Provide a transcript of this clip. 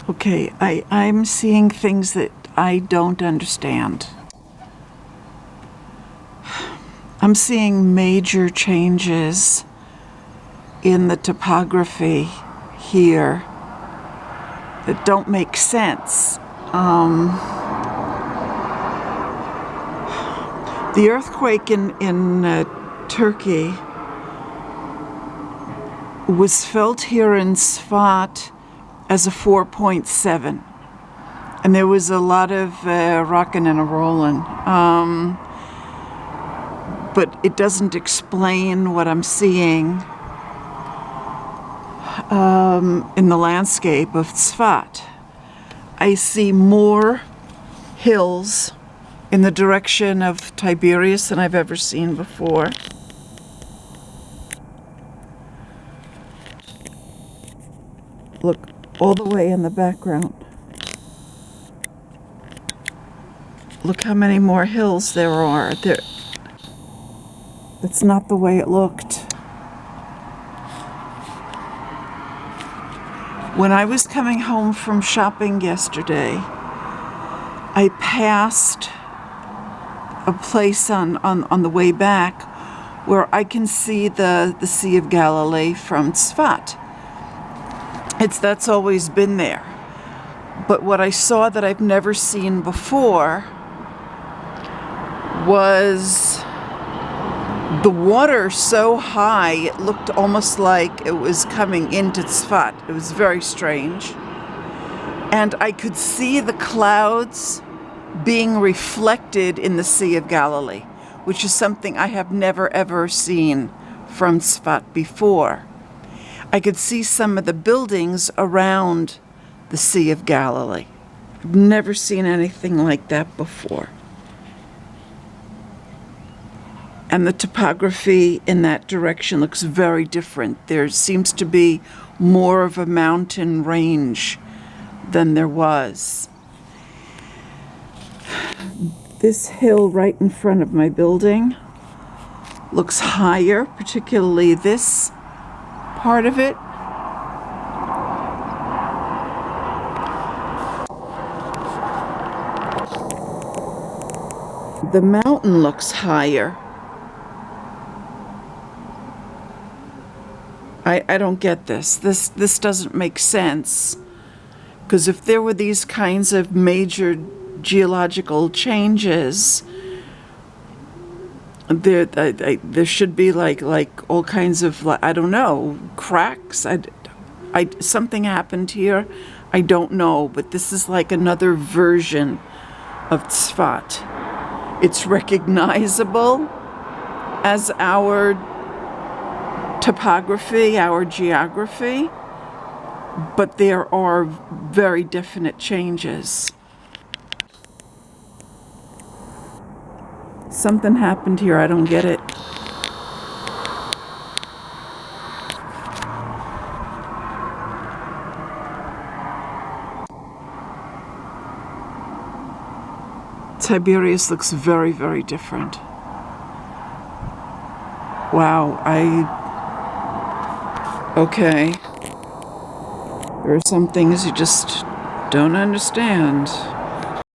Okay, I'm seeing things that I don't understand. I'm seeing major changes in the topography here that don't make sense. The earthquake in Turkey was felt here in Tzfat as a 4.7. And there was a lot of rocking and a rolling. But it doesn't explain what I'm seeing in the landscape of Tzfat. I see more hills in the direction of Tiberias than I've ever seen before. Look, all the way in the background. Look how many more hills there are. That's not the way it looked. When I was coming home from shopping yesterday, I passed a place on the way back where I can see the Sea of Galilee from Tzfat. That's always been there. But what I saw that I've never seen before was the water so high it looked almost like it was coming into Tzfat. It was very strange. And I could see the clouds being reflected in the Sea of Galilee, which is something I have never ever seen from Tzfat before. I could see some of the buildings around the Sea of Galilee. I've never seen anything like that before. And the topography in that direction looks very different. There seems to be more of a mountain range than there was. This hill right in front of my building looks higher, particularly this part of it. The mountain looks higher. I don't get this. This doesn't make sense. Because if there were these kinds of major geological changes, there should be like all kinds of, I don't know, cracks. Something happened here. I don't know, but this is like another version of Tzfat. It's recognizable as our topography, our geography, but there are very definite changes. Something happened here, I don't get it. Tiberias looks very, very different. Wow, okay. There are some things you just don't understand.